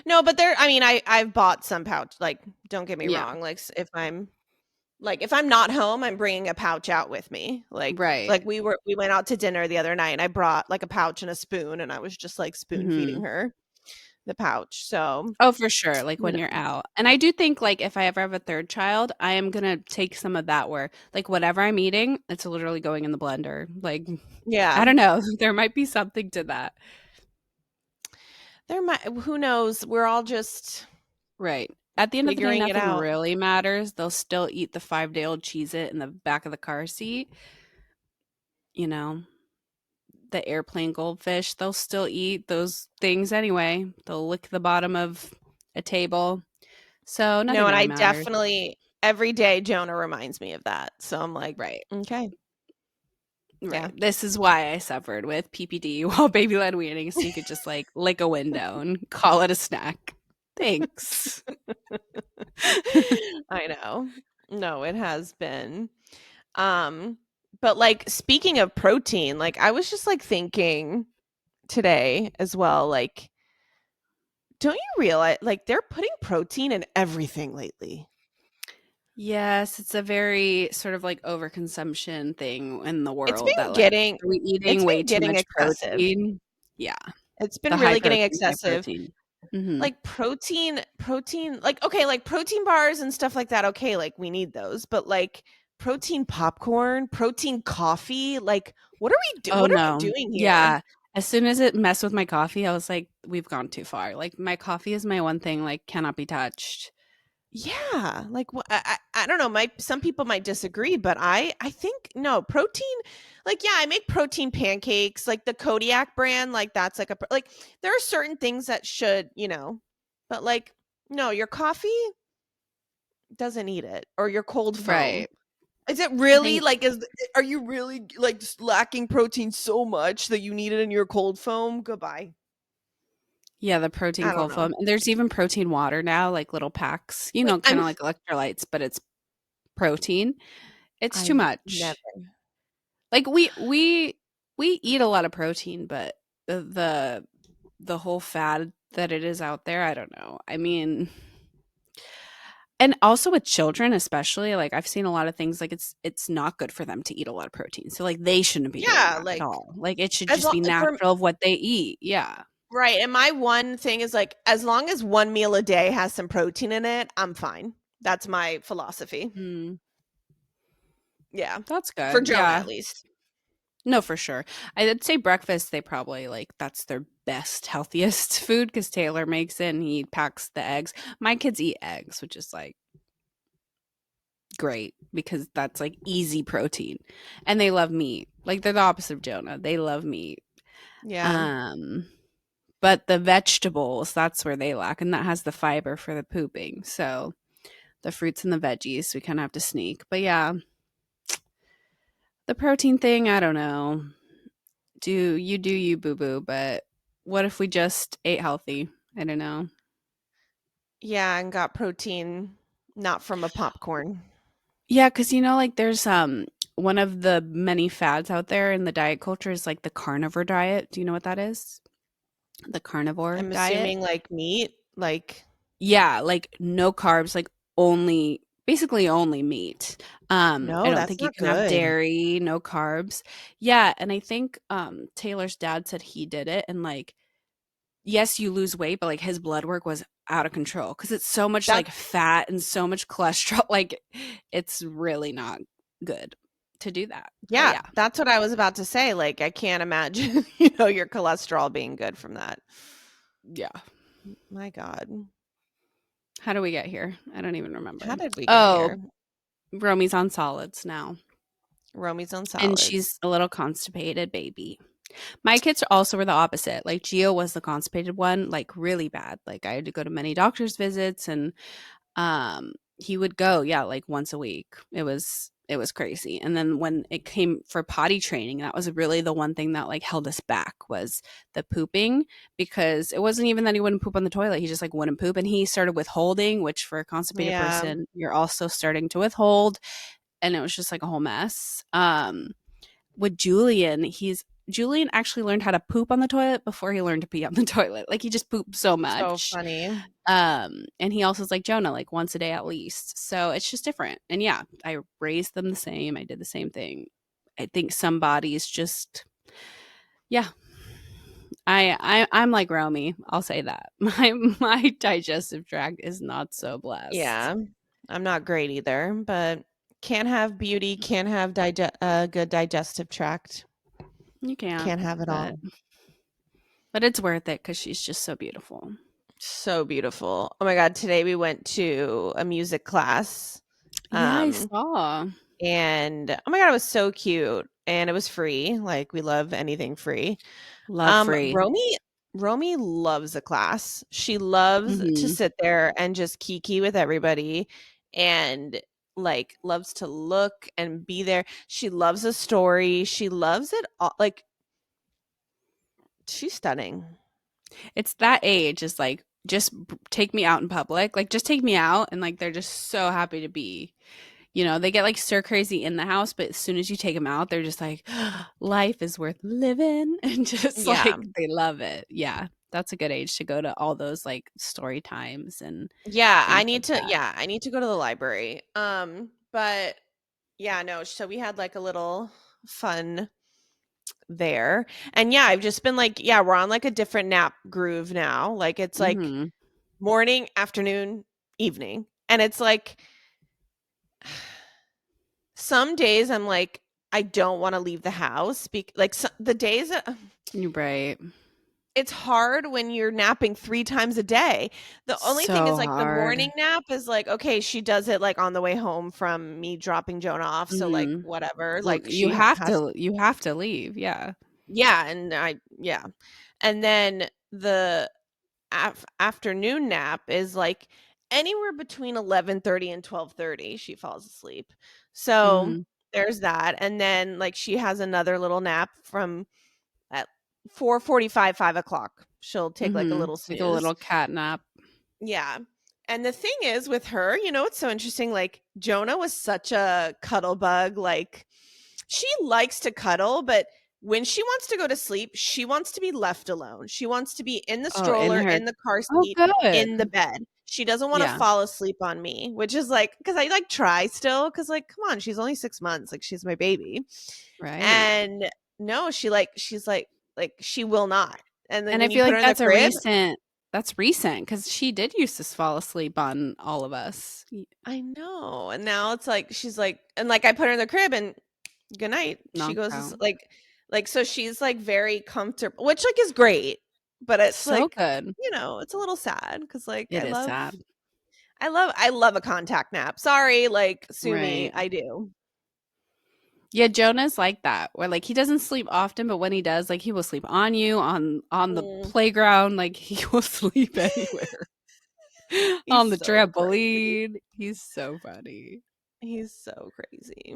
No, but there, I mean, I've bought some pouch, like, don't get me Yeah. wrong, if I'm not home, I'm bringing a pouch out with me. Right. We went out to dinner the other night and I brought, like, a pouch and a spoon and I was just, like, spoon feeding Hmm. her the pouch. So, Oh, for sure, like, you when know, you're out. And I do think, like, if I ever have a 3rd child, I am gonna take some of that where, like, whatever I'm eating, it's literally going in the blender. Like, I yeah. don't know, there might be something to that. There might who knows? We're all just Right. At the end of the day, figuring it nothing out. really matters. They'll still eat the 5-day-old Cheez-It in the back of the car seat, you know, the airplane goldfish, they'll still eat those things anyway. They'll lick the bottom of a table. So, No, nothing and really I matters. definitely every day Jonah reminds me of that. So I'm like, Right. okay. Yeah. Right. This is why I suffered with PPD while baby led weaning, so you could just like lick a window and call it a snack. Thanks. I know. No, it has been. Um, but, like, speaking of protein, like, I was just, like, thinking today as well, like, don't you realize, like, they're putting protein in everything lately? Yes, it's a very sort of like overconsumption thing in the It's world that been like, getting are we it's eating way been too getting much excessive. protein? Yeah, It's the been high really getting protein, high excessive. protein. Mhm. Like, protein, like, okay, like, protein bars and stuff like that, okay, like, we need those, but, like, protein popcorn, protein coffee, like, Oh, what are we no. doing here? Yeah. As soon as it messed with my coffee, I was like, "We've gone too far." Like, my coffee is my one thing, like, cannot be touched. Yeah, like, I don't know, some people might disagree, but I think no, protein, like, yeah, I make protein pancakes, like, the Kodiak brand, like, that's, like, like, there are certain things that should, but, like, no, your coffee doesn't need it, or your cold foam. Right. Is it I really, think like, are you really, like, just lacking protein so much that you need it in your cold foam? Goodbye. yeah, the protein I don't cold know. foam, and there's even protein water now, like little packs, Wait, kinda like electrolytes, but it's protein. It's too I've much. never. Like we eat a lot of protein, but the whole fad that it is out there, I don't know. I mean, and also with children especially, like I've seen a lot of things like it's not good for them to eat a lot of protein. So like they shouldn't be doing Yeah, that at like all. Like it should as just long be for natural of what they eat. Yeah. right, and my one thing is like as long as one meal a day has some protein in it, I'm fine. That's my philosophy. Mm, Yeah. that's For good. Jonah Yeah. at least. No, for sure. I'd say breakfast, they probably like that's their best, healthiest food because Taylor makes it and he packs the eggs. My kids eat eggs, which is like great because that's like easy protein. And they love meat. Like they're the opposite of Jonah. They love meat. Yeah. Um, but the vegetables, that's where they lack, and that has the fiber for the pooping. So the fruits and the veggies, we kind of have to sneak. But yeah, the protein thing, I don't know. Do you boo boo, but what if we just ate healthy? I don't know. Yeah, and got protein not from a popcorn. Yeah, because like there's one of the many fads out there in the diet culture is like the carnivore diet. Do you know what that is? The carnivore I'm diet. assuming like meat, like Yeah, like no carbs, like only basically only meat. I no, don't that's think you not can have good. dairy, no carbs. Yeah, and I think Taylor's dad said he did it and like yes, you lose weight, but like his blood work was out of control because it's so much That like fat and so much cholesterol. Like it's really not good to do that. But yeah, yeah, that's what I was about to say. Like I can't imagine, your cholesterol being good from that. yeah. My God. How do we get here? I don't even How remember. did we get Oh, here? Romi's on solids now, Romies on and salads. she's a little constipated baby. My kids also were the opposite. Like Gio was the constipated one, like really bad. Like I had to go to many doctor's visits and he would go, yeah, like once a week. It was crazy. And then when it came for potty training, that was really the one thing that like held us back was the pooping because it wasn't even that he wouldn't poop on the toilet. He just like wouldn't poop and he started withholding, which for a constipated Yeah. person, you're also starting to withhold and it was just like a whole mess. With Julian actually learned how to poop on the toilet before he learned to pee on the toilet. Like he just pooped so So much. funny. And he also is like Jonah, like once a day at least. So it's just different. And yeah, I raised them the same. I did the same thing. I think some bodies just yeah. I'm like Romy. I'll say that. My digestive tract is not so blessed. Yeah. I'm not great either, but can't have beauty, can't have good digestive tract. You can't, Can't have it but all. it's worth it because she's just so beautiful. So beautiful. Oh my God, today we went to a music class. Yeah, I Um saw. and oh my God, it was so cute and it was free. Like we love anything free. Love Um free. Romy Romy loves a class. She loves to Hmm. sit there and just kiki with everybody and like loves to look and be there. She loves a story. She loves it all. Like she's stunning. It's that age. Is like just take me out in public. Like just take me out, and like they're just so happy to be. They get like stir crazy in the house, but as soon as you take them out, they're just like, life is worth living, and just Yeah. like they love it. Yeah, that's a good age to go to all those like story times and Yeah, things like that. I need to go to the library. But yeah, no, so we had like a little fun there. And yeah, I've just been like, yeah, we're on like a different nap groove now. Like it's like Hmm. morning, afternoon, evening. And it's like some days I'm like I don't want to leave the house like the days You're right. it's hard when you're napping 3 times a day. The only thing is, So like, the morning hard. nap is, like, okay, she does it, like, on the way home from me dropping Jonah off, so, like, Hmm. whatever, Well, like, she has you have to leave. Yeah. yeah, yeah. And then the afternoon nap is, like, anywhere between 11:30 and 12:30 she falls asleep. So, Hmm. there's that, and then, like, she has another little nap from at 4:45, 5 o'clock. She'll take, like, a Hmm. little Like a snooze. little cat nap. Yeah. And the thing is with her, it's so interesting. Like Jonah was such a cuddle bug. Like she likes to cuddle, but when she wants to go to sleep, she wants to be left alone. She wants to be in the Oh, in stroller, her. in the car Oh, seat, in the good. bed. She doesn't want to Yeah. fall asleep on me, which is like, because I like try still, because like, come on, she's only 6 months. Like she's my baby. Right. And no, she's like she will not. And then And I when you feel put like her in the crib, that's recent because she did used to fall asleep on all of us. I know. And now it's like she's like, and like I put her in the crib and good night. She Knocked goes out. like so she's like very comfortable, which like is great, but it's So like, good. it's a little sad because like It is sad. I love a contact nap. Sorry, like sue me, Right. I do. Yeah, Jonah's like that, where like he doesn't sleep often, but when he does, like he will sleep on you, on the Mm. playground, like he will sleep anywhere. He's On the so crazy. trampoline. He's so funny. He's so crazy.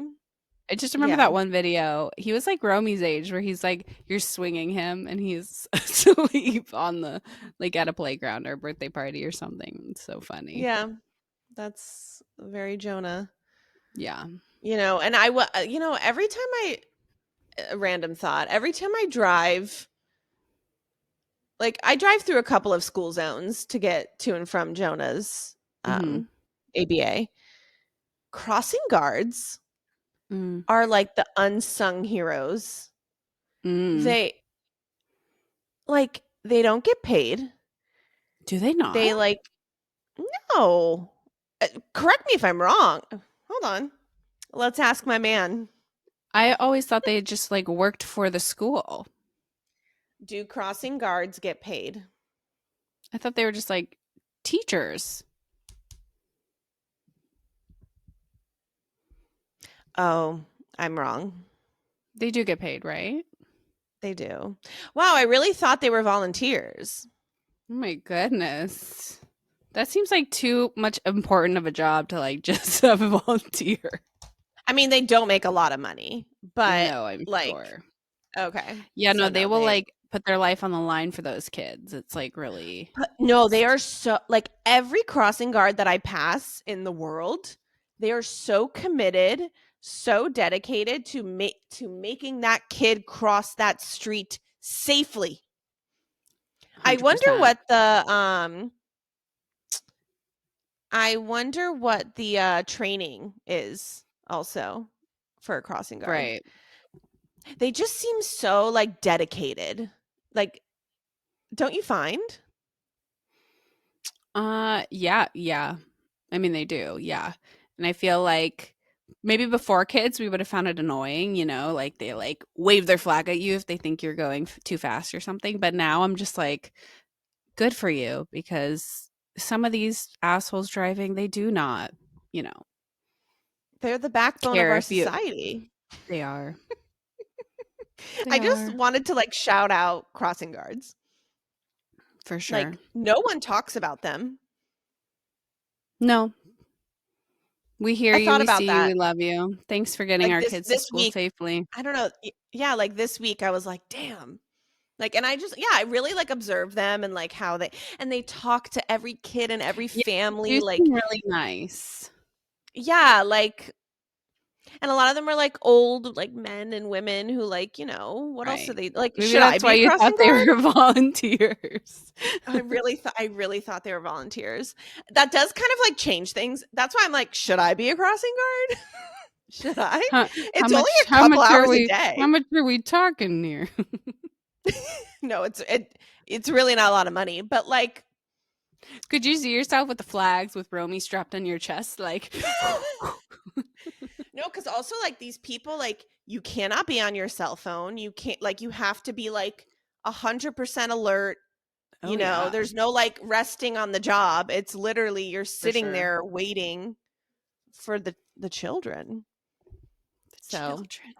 I just remember Yeah. that one video. He was like Romy's age where he's like you're swinging him and he's asleep on the like at a playground or a birthday party or something. It's so funny. Yeah. That's very Jonah. Yeah. And every time a random thought, every time I drive, like I drive through a couple of school zones to get to and from Jonah's Mhm. ABA. Crossing guards Mm. are like the unsung heroes. Mm. They they don't get paid. Do they not? They like no. Correct me if I'm wrong. Hold on. Let's ask my man. I always thought they just like worked for the school. Do crossing guards get paid? I thought they were just like teachers. Oh, I'm wrong. They do get paid, right? They do. Wow, I really thought they were volunteers. Oh my goodness. That seems like too much important of a job to like just have a volunteer. I mean, they don't make a lot of money, but No, I'm like, sure. okay. Yeah, So no, they no, will they like put their life on the line for those kids. It's like really but no, they are so like every crossing guard that I pass in the world, they are so committed, so dedicated to making that kid cross that street safely. I wonder 100%. what the training is also for a crossing guard. Right. They just seem so like dedicated. Like, don't you find? Yeah, yeah. I mean, they do. Yeah. And I feel like maybe before kids we would have found it annoying, like they like wave their flag at you if they think you're going too fast or something, but now I'm just like good for you because some of these assholes driving, they do not, you know, They're the backbone of care our if you society. they are. They I just are. wanted to like shout out crossing guards. For sure. Like no one talks about them. No, we hear I you, thought we about see you, that. we love you. Thanks for getting Like our this kids to this school week, safely. I don't know. Yeah, like this week I was like, damn. Like and I just I really like observe them and like how they talk to every kid and every Yeah, they family do like seem really nice. yeah, like and a lot of them are like old like men and women who like, what else are Right. they like Maybe should I that's be why a you crossing thought they guard? were volunteers. I really thought they were volunteers. That does kind of like change things. That's why I'm like, should I be a crossing guard? Should I? How how It's only much a how couple much are hours a we how day. much are we talking here? No, it's really not a lot of money, but like Could you see yourself with the flags with Romy strapped on your chest like no, because also like these people, like you cannot be on your cell phone. You can't like you have to be like 100% alert. Oh yeah, There's no like resting on the job. It's literally you're for sitting sure. there waiting for the children. The So children.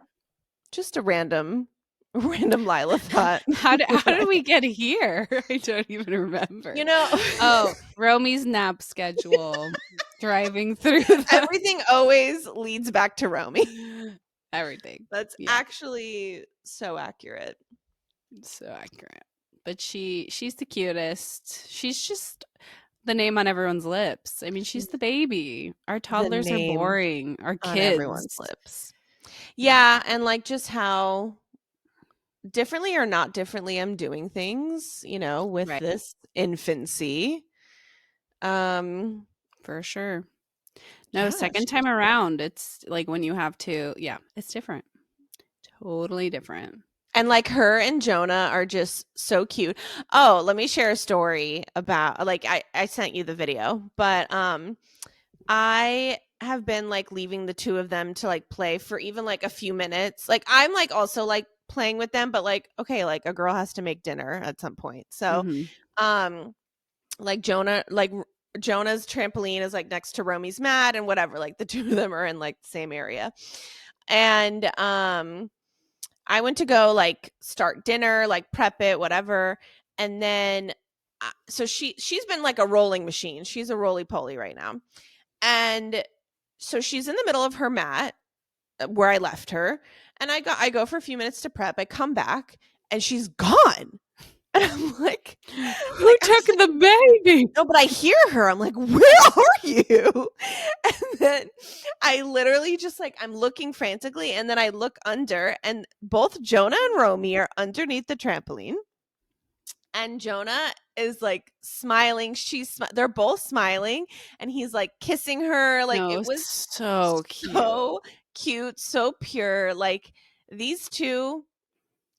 just a random Lyla thought. How did we get here? I don't even remember. you know, Oh, Romy's nap schedule. Driving through the everything always leads back to Romy. everything. That's Yeah, actually so accurate. so accurate. But she's the cutest. She's just the name on everyone's lips. I mean, she's the baby. Our The toddlers are name boring. Our on everyone's kids. lips. Yeah. Yeah, and like just how differently or not differently I'm doing things, with Right. this infancy. Um, For sure. No, yeah, second time around, it's like when you have to, yeah, it's different. Totally different. and like her and Jonah are just so cute. Oh, let me share a story about like I sent you the video, but I have been like leaving the two of them to like play for even like a few minutes. Like I'm like also like playing with them, but like okay, like a girl has to make dinner at some point. So, Mhm. um like Jonah's trampoline is like next to Romy's mat and whatever. Like the two of them are in like the same area. And I went to go like start dinner, like prep it, whatever. And then so she's been like a rolling machine. She's a roly poly right now. And so she's in the middle of her mat where I left her, and I go for a few minutes to prep. I come back and she's gone. And I'm like, Who I took was like, the baby? no, but I hear her. I'm like, where are you? And then I literally just like I'm looking frantically, and then I look under, and both Jonah and Romy are underneath the trampoline. And Jonah is like smiling. They're both smiling, and he's like kissing her. Like No, it was so cute. so cute, so pure. Like these two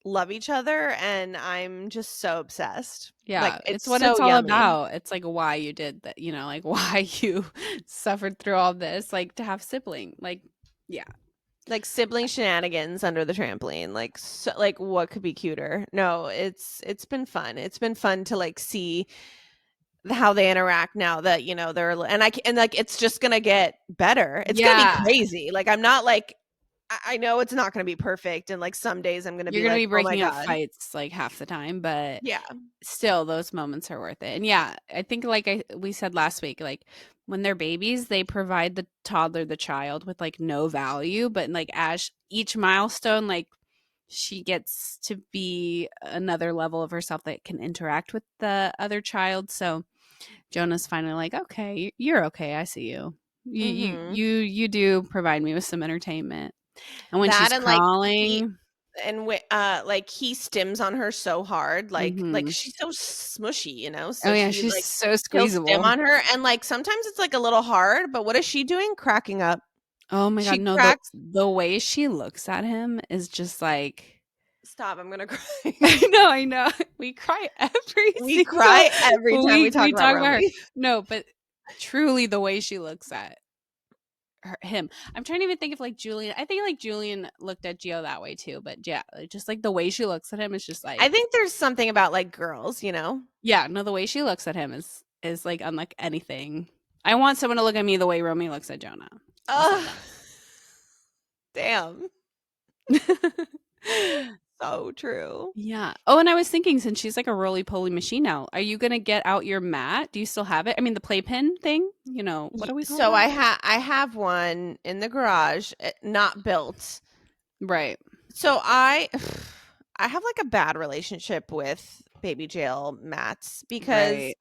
love each other, and I'm just so obsessed. Yeah, Like it's it's what so it's all yummy. about. It's like why you did that, like why you suffered through all this, like to have sibling. Like, yeah. Like sibling shenanigans under the trampoline. Like so, like what could be cuter? No, it's been fun. It's been fun to like see how they interact now that they're and like it's just gonna get better. It's gonna be Yeah. crazy. Like I'm not like I know it's not gonna be perfect, and like some days I'm gonna You're be gonna like, be oh my breaking up god, fights like half the time, but yeah, still those moments are worth it. And yeah, I think like we said last week, like when they're babies, they provide the toddler, the child with like no value, but like as each milestone, like she gets to be another level of herself that can interact with the other child. So Jonah's finally like, okay, you're okay. I see you. mm-hmm. You do provide me with some entertainment. And when That she's and like he crawling, and like he stims on her so hard, like mhm. she's so smushy, Oh so yeah, she she's like so he'll stim squeezable. on her, and like sometimes it's like a little hard, but what is she doing? Cracking up. Oh my god, She no, the cracks. the way she looks at him is just like Stop, I'm gonna cry. I know. We cry every We single cry every time we week talk we about talk about her. Romy. No, but truly the way she looks at him. I'm trying to even think of like Julian. I think like Julian looked at Gio that way too, but yeah, like, just like the way she looks at him is just I like think there's something about like girls. yeah, no, the way she looks at him is like unlike anything. I want someone to look at me the way Romy looks at Jonah. I'll say Ugh, damn. that. So true. Yeah. Oh, and I was thinking, since she's like a roly poly machine now, are you gonna get out your mat? Do you still have it? I mean, the playpen thing. What do we call So that? I have one in the garage, not built. Right. So I have like a bad relationship with baby jail mats because Right.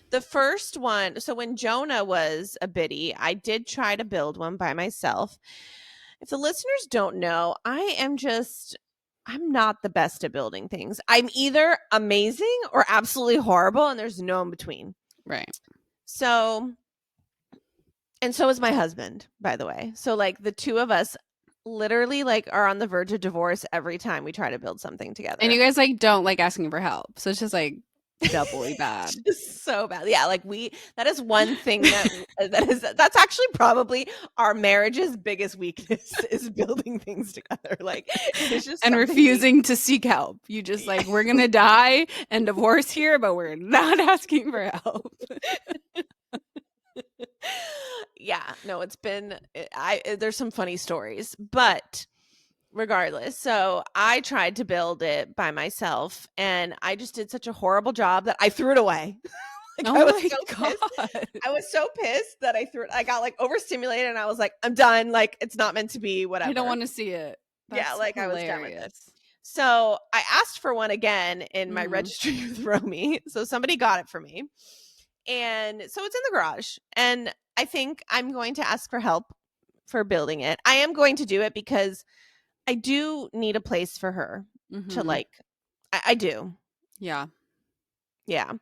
the first one, so when Jonah was a biddy, I did try to build one by myself. If the listeners don't know, I'm not the best at building things. I'm either amazing or absolutely horrible, and there's no in between. Right. So, and so is my husband, by the way. So like the two of us literally like are on the verge of divorce every time we try to build something And you together. guys like don't like asking for help, so it's just like doubly bad. Just so bad. Yeah, like that is one thing that's actually probably our marriage's biggest weakness is building things together. Like it's just And something we refusing to seek help. You just like we're gonna die and divorce here, but we're not asking for help. yeah, no, it's been there's some funny stories, but regardless, so I tried to build it by myself, and I just did such a horrible job that I threw it away. Like Oh I was my so pissed. god. I was so pissed that I threw it. I got like overstimulated, and I was like, I'm done. Like it's not meant to be. I don't Whatever. want to see it. Yeah, That's like I was done with it. hilarious. So I asked for one again in my Mhm. registry with Romy. So somebody got it for me. And so it's in the garage. And I think I'm going to ask for help for building it. I am going to do it because I do need a place for her to Mhm. like I do. Yeah. Yeah.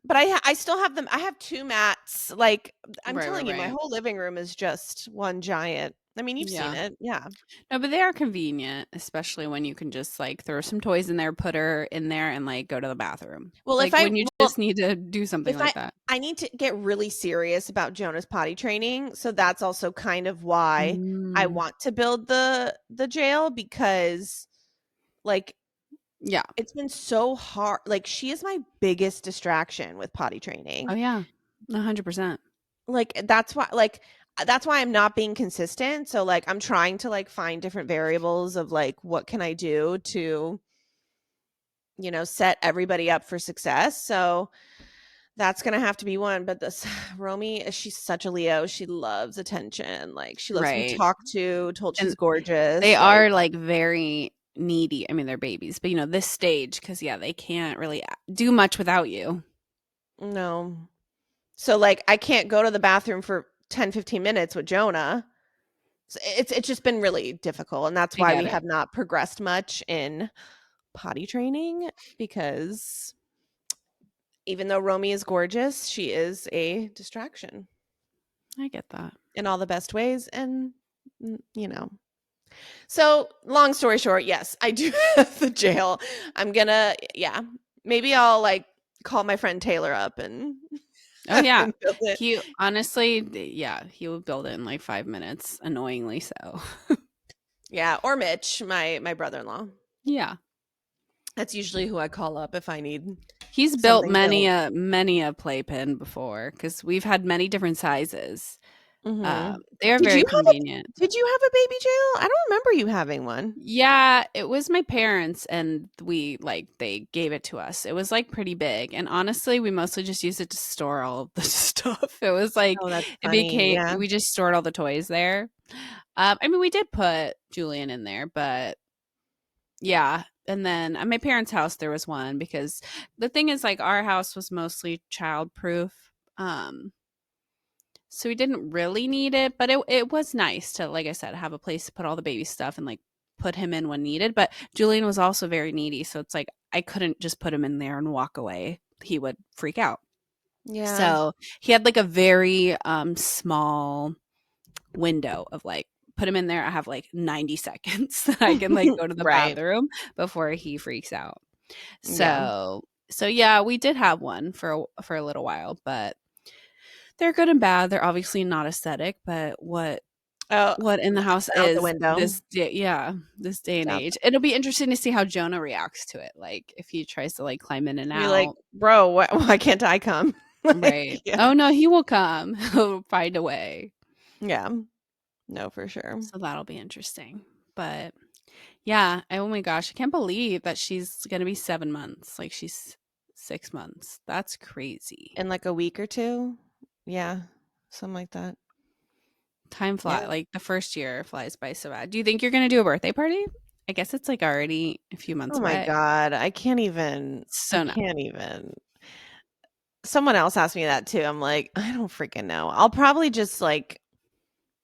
But I still have them. I have 2 mats. Like I'm Right, right, telling you, my right. whole living room is just one giant. I mean, you've seen Yeah. it. Yeah. No, but they are convenient, especially when you can just like throw some toys in there, put her in there, and like go to the bathroom. Well, Like when you just need to do something if like that. I need to get really serious about Jonah's potty training, so that's also kind of why I Mm. want to build the jail because like Yeah. it's been so hard. Like she is my biggest distraction with potty Oh training. yeah. 100%. That's why I'm not being consistent. So like I'm trying to like find different variables of like what can I do to set everybody up for success. So that's gonna have to be one. But this Romy, she's such a Leo. She loves attention. Like she loves to be Right. talked to, told And she's they gorgeous. Like are like very needy. I mean, they're babies, but this stage, because yeah, they can't really do much without you. no. So like I can't go to the bathroom for 10-15 minutes with Jonah. So it's just been really difficult, and that's I why get we it. have not progressed much in potty training because even though Romy is gorgeous, she is a distraction I get that. in all the best ways. And, you know, so long story short, yes, I do have the jail. I'm gonna, yeah, maybe I'll like call my friend Taylor up and, Oh yeah. and build it. He honestly, yeah, he would build it in like 5 minutes, annoyingly so. Yeah, or Mitch, my brother-in-law. Yeah. That's usually who I call up if I need He's built something many built. a many a playpen before because we've had many different sizes. Mhm. They are Did very you have a convenient. Did you have a baby jail? I don't remember you having one. Yeah, it was my parents and we like they gave it to us. It was like pretty big. And honestly, we mostly just used it to store all of the stuff. It was like Oh, that's it funny. became Yeah. we just stored all the toys there. I mean, we did put Julian in there, but yeah. And then at my parents' house there was one because the thing is like our house was mostly childproof. Um so we didn't really need it, but it was nice to, like I said, have a place to put all the baby stuff and like put him in when needed. But Julian was also very needy, so it's like I couldn't just put him in there and walk away. He would freak out. Yeah. So he had like a very small window of like put him in there. I have like 90 seconds that I can like go to the Right. bathroom before he freaks out. Yeah. So yeah, we did have one for a little while, but they're good and bad. They're obviously not aesthetic, but Oh, what in the house out the is window. this day, yeah, this day It's and out age. It'll be interesting to see how Jonah reacts to it. Like if he tries to like climb in and Be like, out. "Bro, why can't I come?" Like, Right. yeah. Oh no, he will come. He'll find a way. Yeah. No, for sure. So that'll be interesting. But yeah, oh my gosh, I can't believe that she's gonna be 7 months. Like she's 6 months. That's crazy. In like a week or two? Yeah. Something like that. Time Yeah. fly like the first year flies by so bad. Do you think you're gonna do a birthday party? I guess it's like already a few months Oh my away. god, I So no. can't even. Someone else asked me that too. I'm like, I don't freaking know. I'll probably just like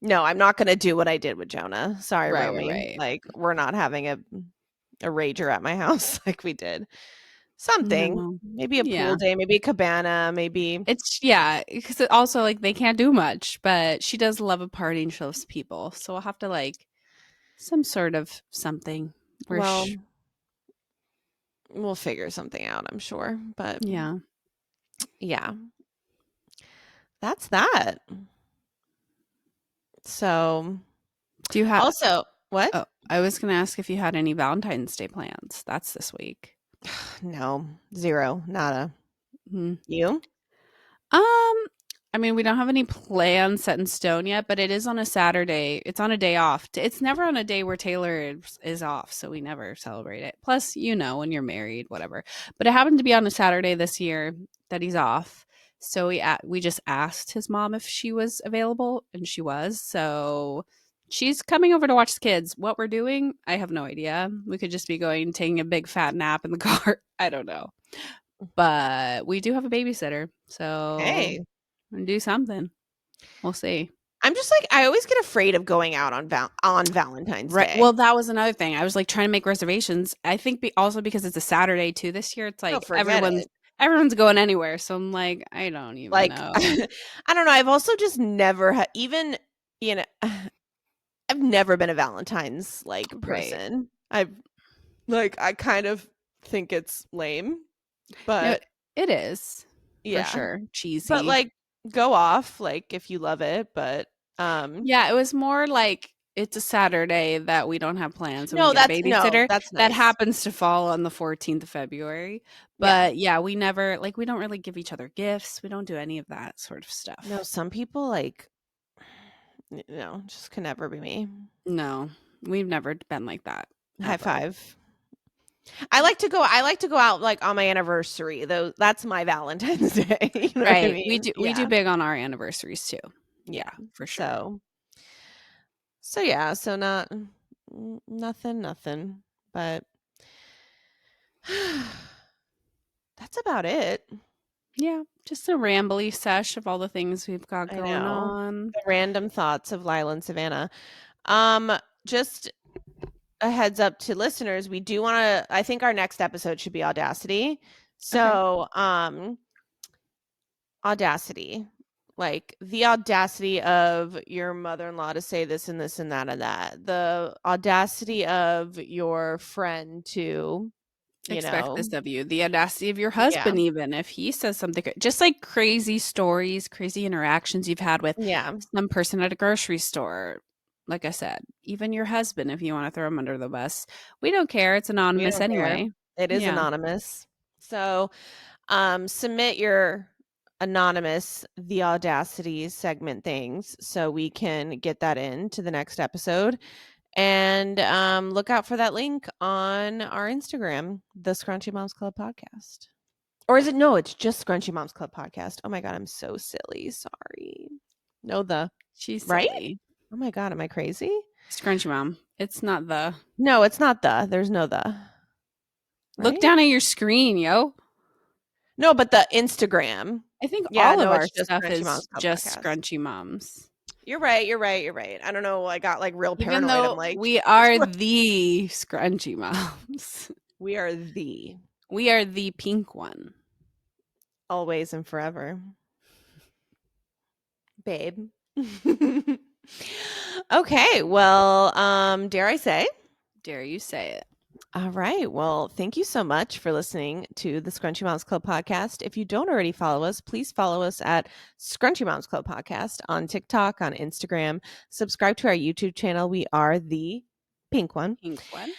no, I'm not gonna do what I did with Jonah. Sorry, Right, right, Romy. right. Like, we're not having a rager at my house like we did. Something. No. Maybe a pool Yeah. day, maybe a cabana, maybe It's yeah, because it also like they can't do much, but she does love a party and she loves people. So we'll have to like some sort of something where well, we'll figure something out, I'm sure. But yeah. yeah, that's that. So, Do you have also, what? oh, I was gonna ask if you had any Valentine's Day plans. That's this week. No, zero, nada. Hmm. You? Um, I mean, we don't have any plans set in stone yet, but it is on a Saturday. It's on a day off. It's never on a day where Taylor is off, so we never celebrate it. Plus, when you're married, whatever. But it happened to be on a Saturday this year that he's off. So we just asked his mom if she was available, and she was. So she's coming over to watch the kids. What we're doing, I have no idea. We could just be going taking a big fat nap in the car. I don't know. but we do have a babysitter, so Hey. we'll do something. We'll see. I'm just like I always get afraid of going out on Valentine's Right. Well, Day. that was another thing. I was like trying to make reservations. I think also because it's a Saturday too this year. It's No, like forget it. everyone's going anywhere. So I'm like, I don't even Like know. I don't know, I've also just never even, you know, I've never been a Valentine's like Right. person. I kind of think it's lame, No, but it is for yeah. sure But cheesy. like go off like if you love it, but Yeah, it was more like it's a Saturday that we don't have plans, so we can no, get a no, babysitter that's that nice. happens to fall on the 14th of February. Yeah. But yeah, we never like we don't really give each other gifts. We don't do any of that sort of No, stuff. some people like just can never be me. No, we've never been like that High ever. five. I like to go out like on my anniversary. Though that's my Valentine's Day. You know what I Right. mean? We do Yeah. big on our anniversaries too. Yeah. Yeah, for sure. So yeah, so nothing. But that's about it. Yeah, just a rambly sesh of all the things we've got I going know. on. The random thoughts of Lyla and Savannah. Um, just a heads up to listeners, we do want to I think our next episode should be Audacity. Okay. So, Audacity. Like the audacity of your mother-in-law to say this and this and that and that. The audacity of your friend to, you Expect know, this of you. The audacity of your yeah. husband, even if he says something, just like crazy stories, crazy interactions you've had with Yeah. some person at a grocery store. Like I said, even your husband, if you want to throw him under the bus, we don't care. It's We anonymous don't care. anyway. It is Yeah. anonymous. So, submit your anonymous the audacity segment things so we can get that into the next episode. And look out for that link on our Instagram, the Scrunchy Moms Club podcast. Or is it no, it's just Scrunchy Moms Club podcast. Oh my god, I'm so silly. Sorry. No the, She's right? silly. Oh my god, am I crazy? Scrunchy mom. It's not the. No, it's not the. There's no the. Look Right? down at your screen, yo. No, but the Instagram. I think Yeah, all of no, our it's just stuff Scrunchy Moms is Club just podcast. scrunchy moms. You're right. I don't know. I got like real Even paranoid. I'm though like, we are the scrunchy moms. we are the We are the pink one. always and forever, babe. Okay. Well, dare I say? Dare you say it. All right. Well, thank you so much for listening to the Scrunchy Moms Club podcast. If you don't already follow us, please follow us at Scrunchy Moms Club podcast on TikTok, on Instagram. Subscribe to our YouTube channel. We are the pink one. Pink one.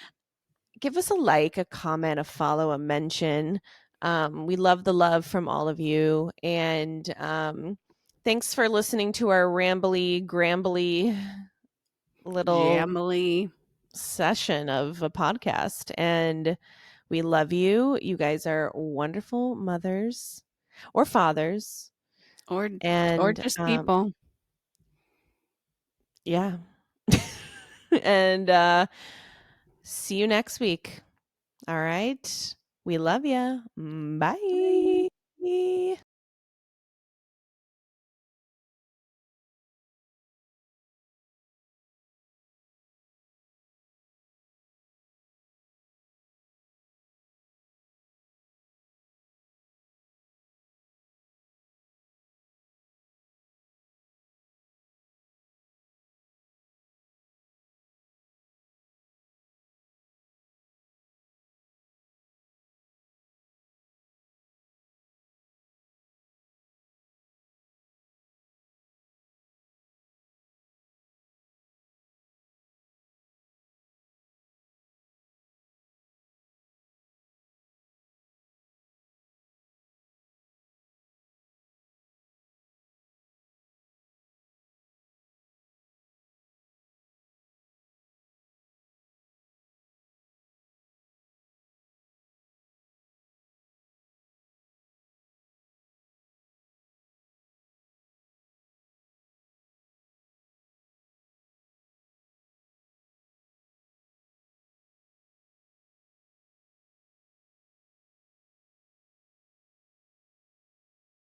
Give us a like, a comment, a follow, a mention. We love the love from all of you. And thanks for listening to our rambly, grambly little Jambly. session of a podcast. And we love you. You guys are wonderful mothers or fathers. Or And just people. yeah. And see you next week. All right. We love you. Bye.